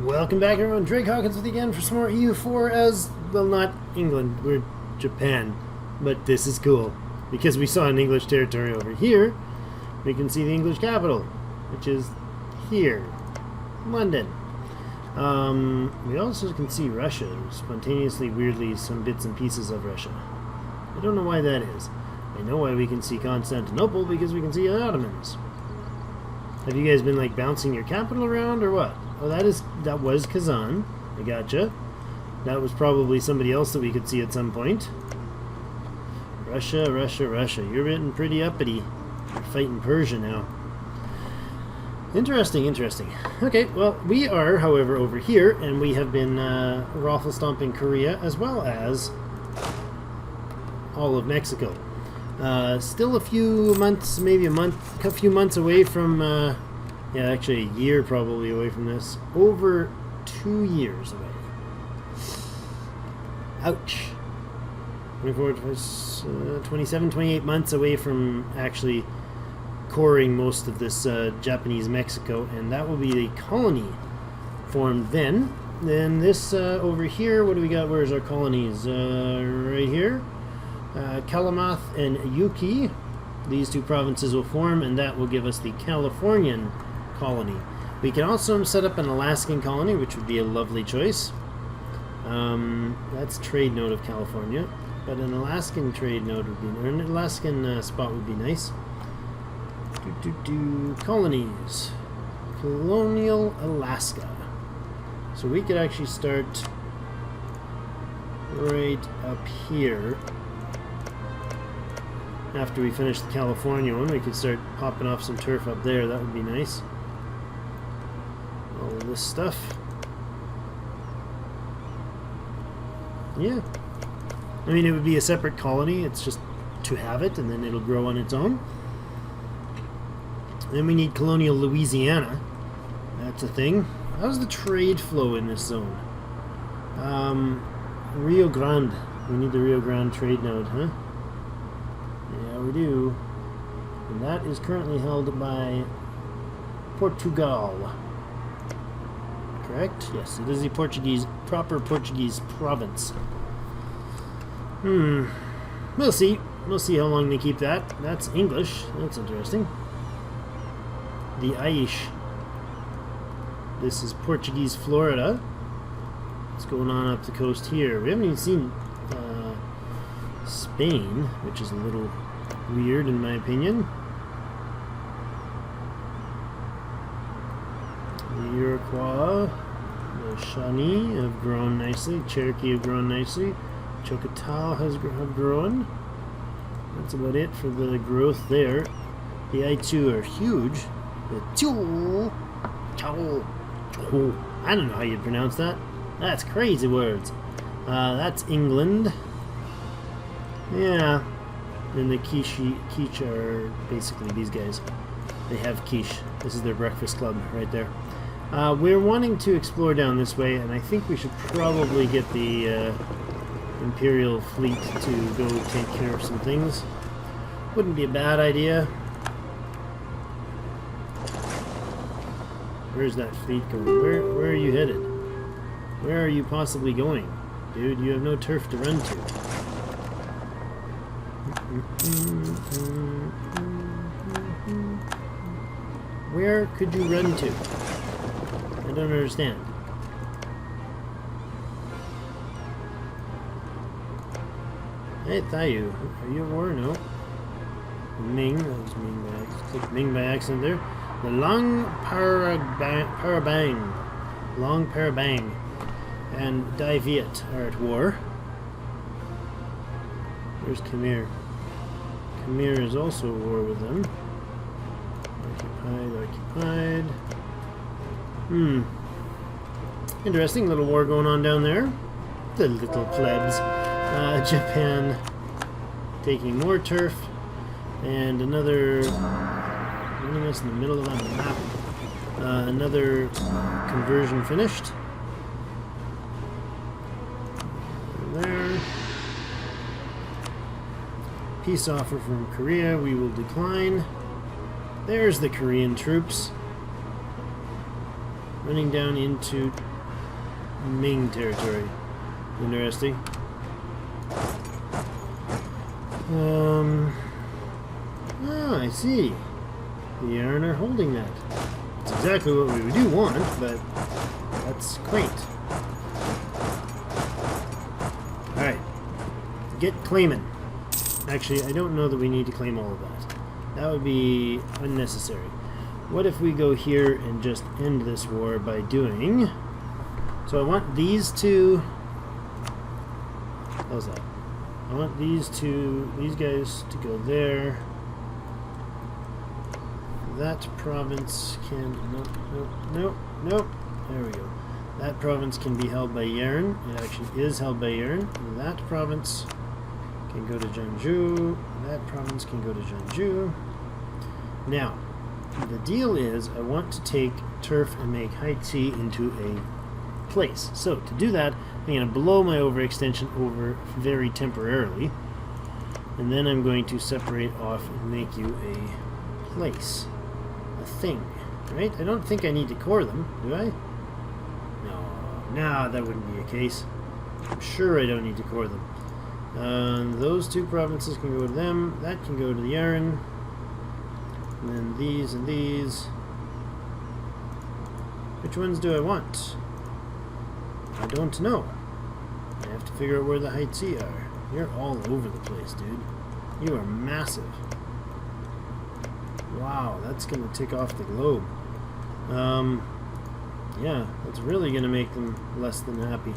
Welcome back, everyone. Drake Hawkins with you again for some more EU4 as, well, not England, we're Japan. But this is cool, because we saw an English territory over here. We can see the English capital, which is here, London. We also can see Russia, spontaneously, weirdly, some bits and pieces of Russia. I don't know why that is. I know why we can see Constantinople, because we can see the Ottomans. Have you guys been, like, bouncing your capital around, or what? Oh, that was Kazan. I gotcha. That was probably somebody else that we could see at some point. Russia, Russia, Russia. You're getting pretty uppity. You're fighting Persia now. Interesting, interesting. Okay, well, we are, however, over here, and we have been raffle stomping Korea as well as all of Mexico. Still a few months, maybe a few months away from, yeah, actually a year probably away from this. Over 2 years away. Ouch. 24, 27, 28 months away from actually coring most of this Japanese Mexico, and that will be a colony formed then. Then this over here, what do we got? Where's our colonies? Right here. Kalamath and Yuki. These two provinces will form, and that will give us the Californian colony. We can also set up an Alaskan colony, which would be a lovely choice. That's trade node of California, but an Alaskan trade node would be, or an Alaskan spot would be nice. Colonies. Colonial Alaska. So we could actually start right up here. After we finish the California one, we could start popping off some turf up there. That would be nice. All this stuff. Yeah. I mean, it would be a separate colony. It's just to have it, and then it'll grow on its own. Then we need colonial Louisiana. That's a thing. How's the trade flow in this zone? Rio Grande. We need the Rio Grande trade node, huh? Yeah, we do. And that is currently held by Portugal. Correct? Yes, it is the proper Portuguese province. We'll see. We'll see how long they keep that. That's English. That's interesting. The Aish. This is Portuguese Florida. What's going on up the coast here? We haven't even seen Spain, which is a little weird in my opinion. The Iroquois, the Shawnee have grown nicely. Cherokee have grown nicely. Choctaw have grown. That's about it for the growth there. The Aitu are huge. The I don't know how you pronounce that. That's crazy words. That's England. Yeah. And the quiche are basically these guys. They have quiche. This is their breakfast club right there. We're wanting to explore down this way, and I think we should probably get the Imperial fleet to go take care of some things. Wouldn't be a bad idea. Where's that fleet going? Where are you headed? Where are you possibly going? Dude, you have no turf to run to. Where could you run to? I don't understand. Hey, Thayu, are you at war? No. Ming, that was Ming by accident. Click Ming by accident there. The Long Parabang, and Dai Viet are at war. Where's Khmer? Khmer is also at war with them. Occupied. Interesting little war going on down there. The little plebs. Japan taking more turf, and another. In the middle of that map. Another conversion finished. There. Peace offer from Korea. We will decline. There's the Korean troops. running down into Ming territory. Interesting. Oh, I see. The Yaren are holding that. It's exactly what we do want, but that's quaint. Alright. Get claiming. Actually, I don't know that we need to claim all of that. That would be unnecessary. What if we go here and just end this war by doing... So I want these two... How's that? I want these guys to go there. That province can... Nope. There we go. That province can be held by Yaren. It actually is held by Yaren. That province can go to Jeonju. That province can go to Jeonju. Now, the deal is I want to take turf and make Haiti into a place. So, to do that, I'm going to blow my overextension over very temporarily. And then I'm going to separate off and make you a place. A thing. Right? I don't think I need to core them, do I? No, that wouldn't be a case. I'm sure I don't need to core them. Those two provinces can go to them. That can go to the Yaren. And then these and these. Which ones do I want? I don't know. I have to figure out where the Haiti are. You're all over the place, dude. You are massive. Wow, that's going to tick off the globe. Yeah, that's really going to make them less than happy.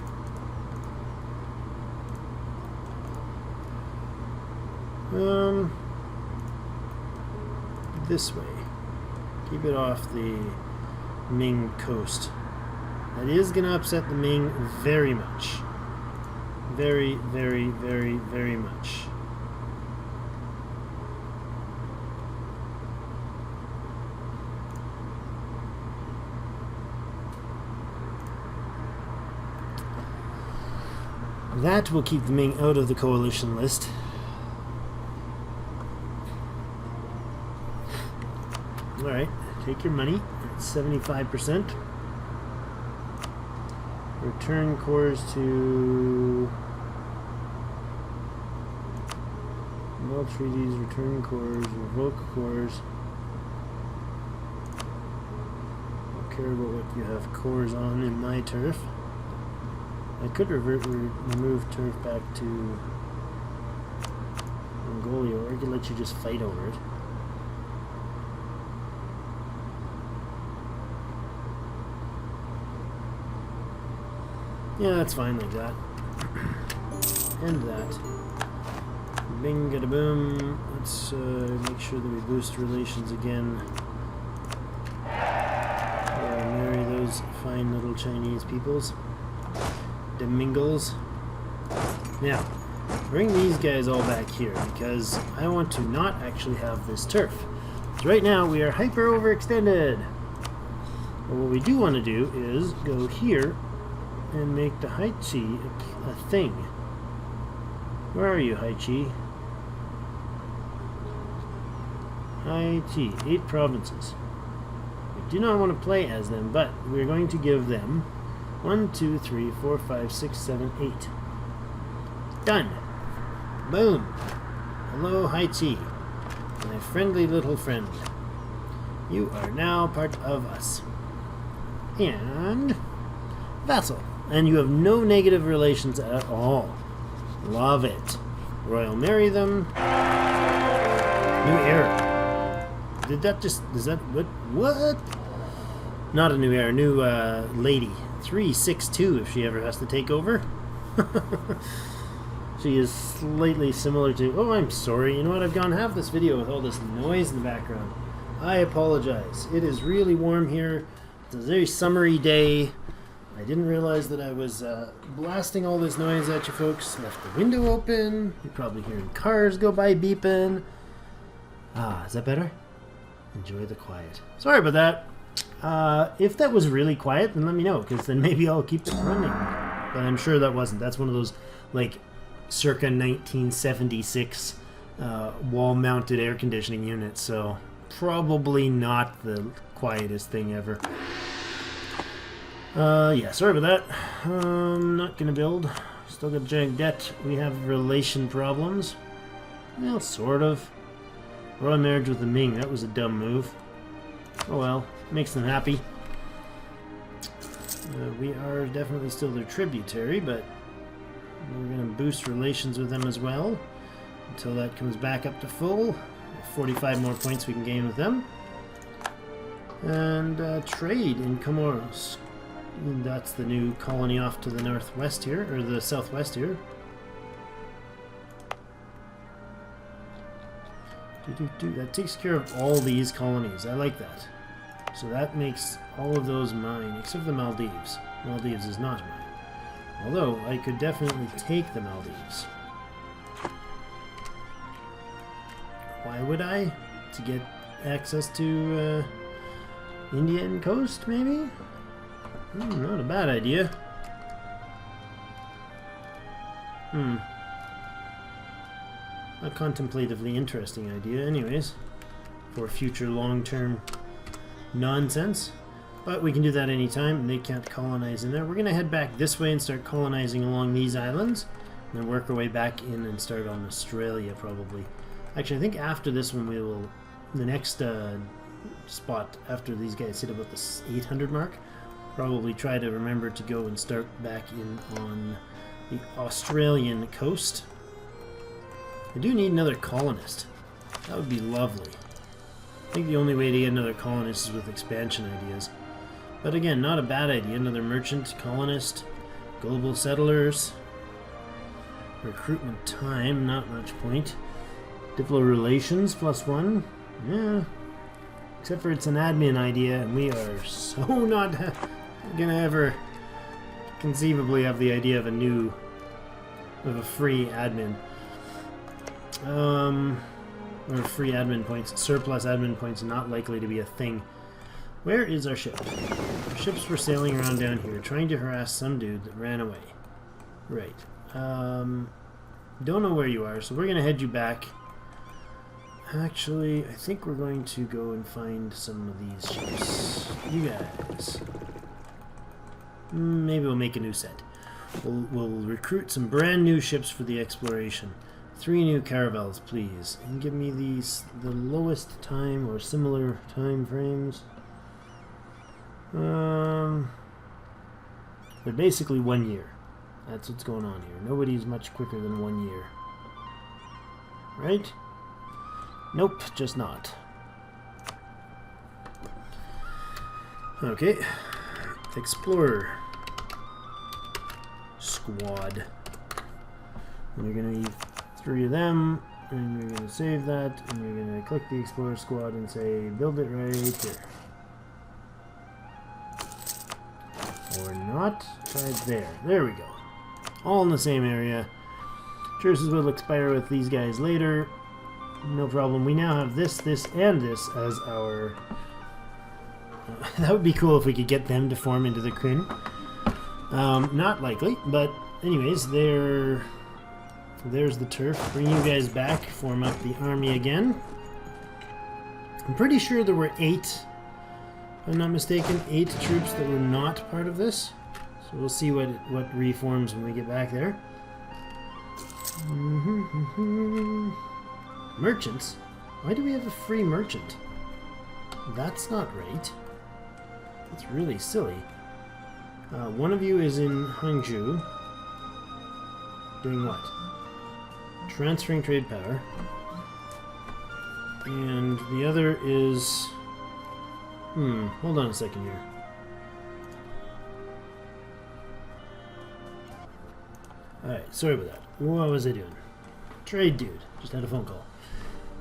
This way. Keep it off the Ming coast. That is going to upset the Ming very much. Very, very, very, very much. That will keep the Ming out of the coalition list. Alright, take your money. It's 75%. Return cores to... Null treaties, return cores, revoke cores. Don't care about what you have cores on in my turf. I could remove turf back to Mongolia, or I could let you just fight over it. Yeah, that's fine like that. End that. Bing gada boom. Let's make sure that we boost relations again. Marry those fine little Chinese peoples. Domingos. Now, bring these guys all back here because I want to not actually have this turf. So right now we are hyper overextended. But what we do want to do is go here and make the Haichi a thing. Where are you, Haichi? Haichi, 8 provinces. We do not want to play as them, but we're going to give them 1, 2, 3, 4, 5, 6, 7, 8. Done. Boom. Hello, Haichi. My friendly little friend. You are now part of us. And vassal. And you have no negative relations at all. Love it. Royal marry them. New era. Did that just... Is that... What? Not a new era. New lady. 362 if she ever has to take over. She is slightly similar to... Oh, I'm sorry. You know what? I've gone half this video with all this noise in the background. I apologize. It is really warm here. It's a very summery day. I didn't realize that I was blasting all this noise at you folks. Left the window open. You're probably hearing cars go by beeping. Ah, is that better? Enjoy the quiet. Sorry about that. If that was really quiet, then let me know, because then maybe I'll keep it running. But I'm sure that wasn't. That's one of those, like, circa 1976 wall-mounted air conditioning units, so probably not the quietest thing ever. Yeah, sorry about that. Not gonna build. Still got giant debt. We have relation problems. Well, sort of. Royal marriage with the Ming. That was a dumb move. Oh well. Makes them happy. We are definitely still their tributary, but we're gonna boost relations with them as well. Until that comes back up to full. 45 more points we can gain with them. And trade in Comoros. And that's the new colony off to the northwest here, or the southwest here. That takes care of all these colonies. I like that. So that makes all of those mine, except for the Maldives. Maldives is not mine. Although, I could definitely take the Maldives. Why would I? To get access to Indian coast, maybe? Not a bad idea. A contemplatively interesting idea, anyways. For future long-term nonsense. But we can do that anytime, and they can't colonize in there. We're going to head back this way and start colonizing along these islands. And then work our way back in and start on Australia, probably. Actually, I think after this one we will... The next spot after these guys hit about the 800 mark, probably try to remember to go and start back in on the Australian coast. I do need another colonist. That would be lovely. I think the only way to get another colonist is with expansion ideas. But again, not a bad idea. Another merchant, colonist, global settlers. Recruitment time, not much point. Diplo relations, +1. Yeah. Except for it's an admin idea, and we are so not gonna ever conceivably have the idea of a free admin. Or free admin points. Surplus admin points not likely to be a thing. Where is our ship? Our ships were sailing around down here, trying to harass some dude that ran away. Right. Don't know where you are, so we're gonna head you back. Actually, I think we're going to go and find some of these ships. You guys. Maybe we'll make a new set. We'll recruit some brand new ships for the exploration. 3 new caravels, please. And give me the lowest time or similar time frames. They're basically 1 year. That's what's going on here. Nobody's much quicker than 1 year. Right? Nope, just not. Okay. Explorer squad. And you're gonna need 3 of them, and you're gonna save that, and you're gonna click the Explorer squad and say build it right here. Or not. Right there. There we go. All in the same area. Truces will expire with these guys later. No problem. We now have this, and this as our... that would be cool if we could get them to form into the Kryn. Not likely, but anyways, there's the turf. Bring you guys back, form up the army again. I'm pretty sure there were 8, if I'm not mistaken, 8 troops that were not part of this. So we'll see what reforms when we get back there. Merchants? Why do we have a free merchant? That's not right. That's really silly. One of you is in Hangzhou. Doing what? Transferring trade power. And the other is... hold on a second here. Alright, sorry about that. What was I doing? Trade dude. Just had a phone call.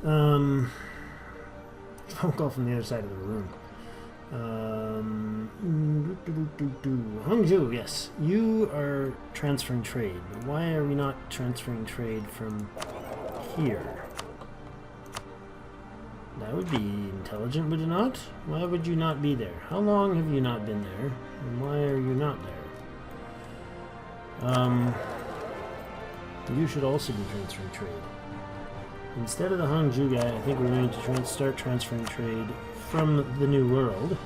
Phone call from the other side of the room. Hangzhou, yes. You are transferring trade. But why are we not transferring trade from here? That would be intelligent, would it not? Why would you not be there? How long have you not been there? And why are you not there? You should also be transferring trade. Instead of the Hangzhou guy, I think we're going to start transferring trade from the New World.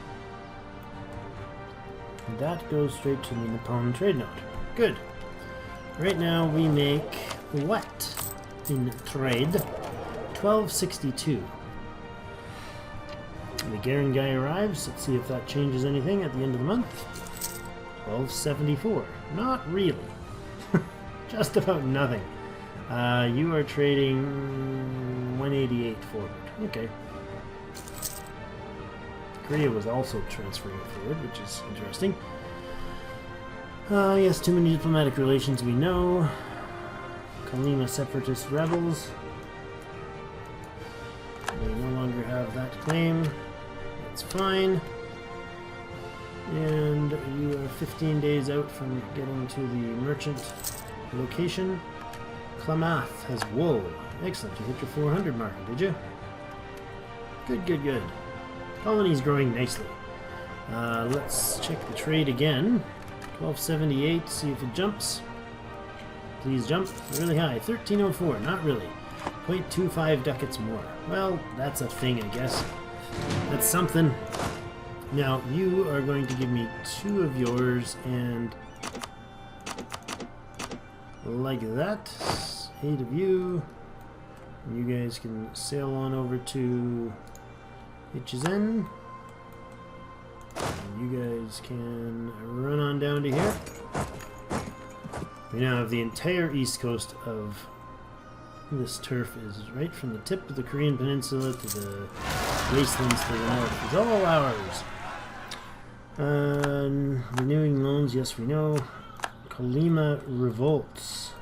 That goes straight to the Nippon trade node. Good. Right now we make what in trade? 1262. The Garen guy arrives. Let's see if that changes anything at the end of the month. 1274. Not really. Just about nothing. You are trading 188 forward. Okay. Korea was also transferring forward, which is interesting. Yes, too many diplomatic relations we know. Kalima separatist rebels. They no longer have that claim. That's fine. And you are 15 days out from getting to the merchant location. Klamath has wool. Excellent. You hit your 400 marker, did you? Good, good, good. Colony's growing nicely. Let's check the trade again. 1278, see if it jumps. Please jump. Really high. 1304, not really. 0.25 ducats more. Well, that's a thing, I guess. That's something. Now, you are going to give me 2 of yours, and like that. 8 of you. And you guys can sail on over to HSN. And you guys can run on down to here. We now have the entire east coast of this turf is right from the tip of the Korean Peninsula to the wastelands to the north. It's all ours. Renewing loans, yes we know. Colima revolts.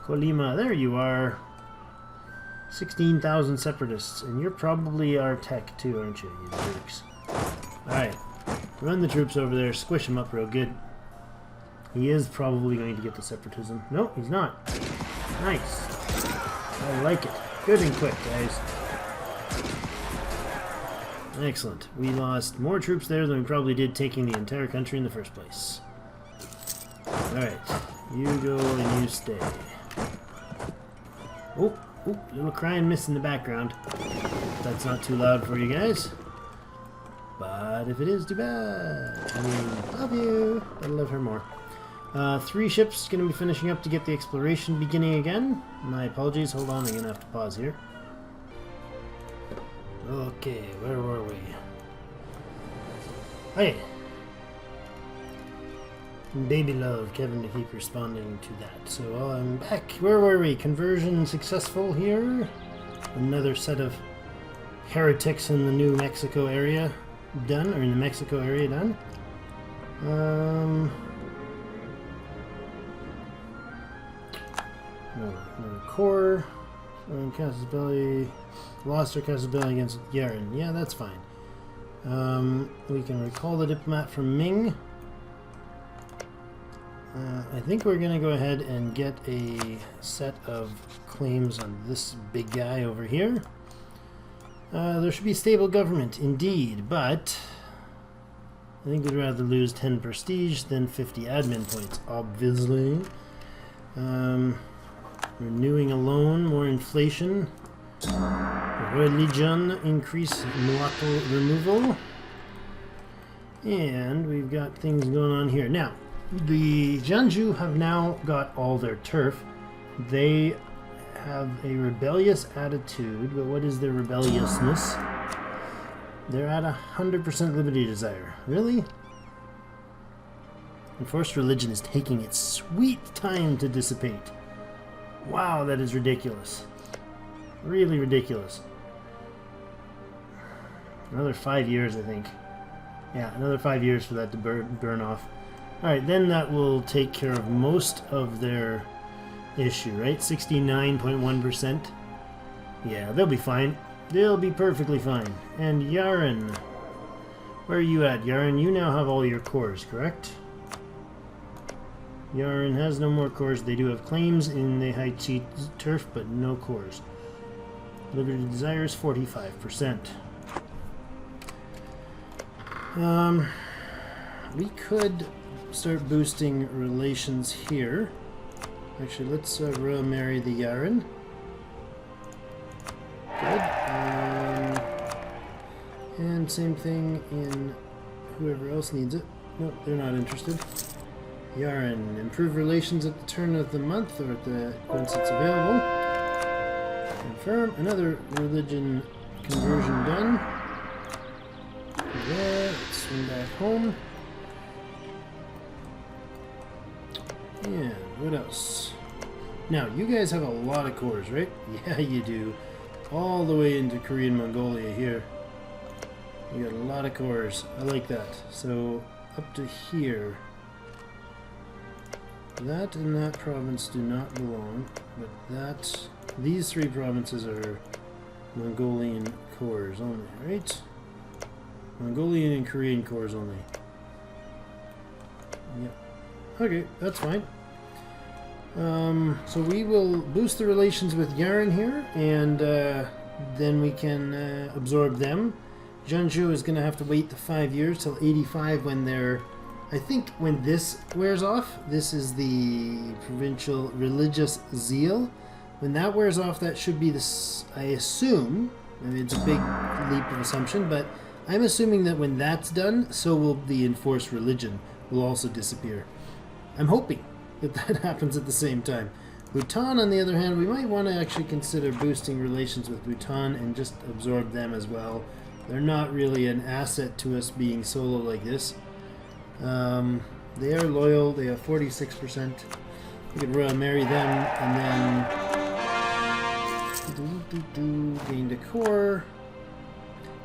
Colima, there you are. 16,000 separatists, and you're probably our tech too, aren't you, you jerks? Alright, run the troops over there, squish them up real good. He is probably going to get the separatism. No, he's not. Nice. I like it. Good and quick, guys. Excellent. We lost more troops there than we probably did taking the entire country in the first place. Alright, you go and you stay. Oh, little crying miss in the background. That's not too loud for you guys. But if it is, too bad. I mean, love you. But I love her more. 3 ships going to be finishing up to get the exploration beginning again. My apologies. Hold on, I'm going to have to pause here. Okay, where were we? Hey! Baby love, Kevin to keep responding to that. So I'm back. Where were we? Conversion successful here. Another set of heretics in the New Mexico area done, or in the Mexico area done. Another core. Casus Belli. Lost our Casus Belli against Yaren. Yeah, that's fine. We can recall the diplomat from Ming. I think we're going to go ahead and get a set of claims on this big guy over here. There should be a stable government, indeed, but I think we'd rather lose 10 prestige than 50 admin points, obviously. Renewing a loan, more inflation. Religion, increase mulatto removal. And we've got things going on here. Now, the Jeonju have now got all their turf. They have a rebellious attitude, but what is their rebelliousness? They're at 100% liberty desire. Really? Enforced religion is taking its sweet time to dissipate. Wow, that is ridiculous. Really ridiculous. Another 5 years, I think. Yeah, another 5 years for that to burn off. Alright, then that will take care of most of their issue, right? 69.1%. Yeah, they'll be fine. They'll be perfectly fine. And Yaren. Where are you at, Yaren? You now have all your cores, correct? Yaren has no more cores. They do have claims in the Haichi turf, but no cores. Liberty desires 45%. We could start boosting relations here. Actually, let's marry the Yaren. Good. And same thing in whoever else needs it. Nope, they're not interested. Yaren, improve relations at the turn of the month or at the once it's available. Confirm. Another religion conversion done. There. Let's swing back home. And what else? Now, you guys have a lot of cores, right? Yeah, you do. All the way into Korean Mongolia here. You got a lot of cores. I like that. So, up to here. That and that province do not belong, but that... These three provinces are Mongolian cores only, right? Mongolian and Korean cores only. Yep. Okay, that's fine. So we will boost the relations with Yaren here, and then we can absorb them. Jeonju is going to have to wait the 5 years till 85 when they're... I think when this wears off, this is the provincial religious zeal. When that wears off, that should be this, I assume, I mean, it's a big leap of assumption, but I'm assuming that when that's done, so will the enforced religion will also disappear. I'm hoping that that happens at the same time. Bhutan, on the other hand, we might want to actually consider boosting relations with Bhutan and just absorb them as well. They're not really an asset to us being solo like this. They are loyal. They have 46%. We could royal marry them and then gain the core.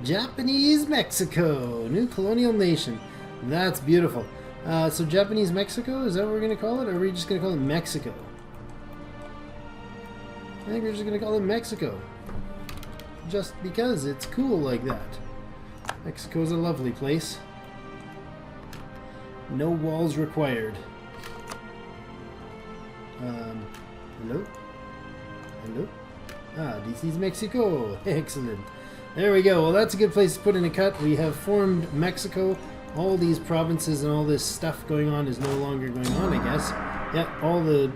Japanese Mexico, new colonial nation. That's beautiful. So Japanese Mexico, is that what we're going to call it? Or are we just going to call it Mexico? I think we're just going to call it Mexico. Just because it's cool like that. Mexico's a lovely place. No walls required. Hello? Hello? Ah, this is Mexico. Excellent. There we go. Well, that's a good place to put in a cut. We have formed Mexico. All these provinces and all this stuff going on is no longer going on, I guess. Yeah, all the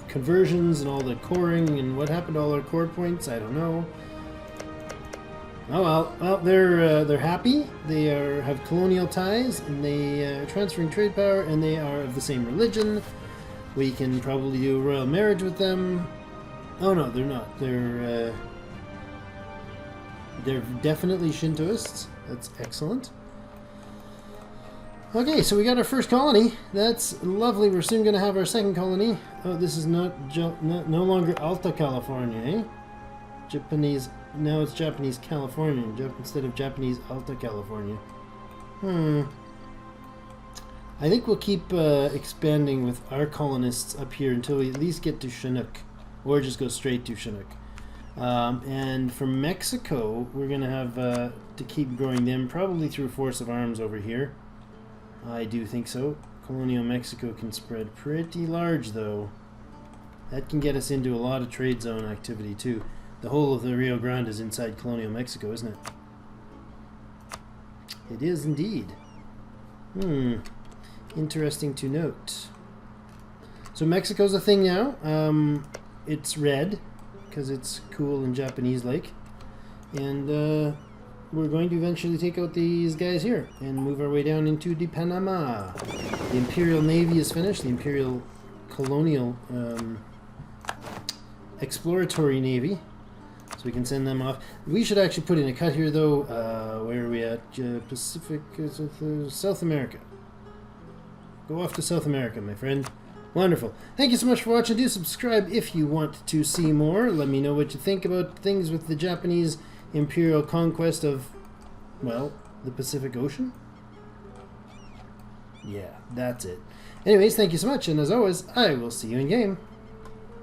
conversions and all the coring and what happened to all our core points, I don't know. Oh well. Well, they're happy. They have colonial ties, and they are transferring trade power, and they are of the same religion. We can probably do a royal marriage with them. Oh no, they're not. They're definitely Shintoists. That's excellent. Okay, so we got our first colony. That's lovely. We're soon going to have our second colony. Oh, this is no longer Alta California, eh? Japanese. Now it's Japanese California instead of Japanese Alta California. I think we'll keep expanding with our colonists up here until we at least get to Chinook, or just go straight to Chinook. And for Mexico, we're going to have to keep growing them, probably through force of arms over here. I do think so. Colonial Mexico can spread pretty large, though. That can get us into a lot of trade zone activity, too. The whole of the Rio Grande is inside colonial Mexico, isn't it? It is indeed. Interesting to note. So Mexico's a thing now. It's red, because it's cool and Japanese-like. And we're going to eventually take out these guys here and move our way down into the Panama. The Imperial Navy is finished. The Imperial Colonial Exploratory Navy. So we can send them off. We should actually put in a cut here, though. Where are we at? Pacific, South America. Go off to South America, my friend. Wonderful. Thank you so much for watching. Do subscribe if you want to see more. Let me know what you think about things with the Japanese imperial conquest of, well, the Pacific Ocean. Yeah, that's it. Anyways, thank you so much, and as always, I will see you in game.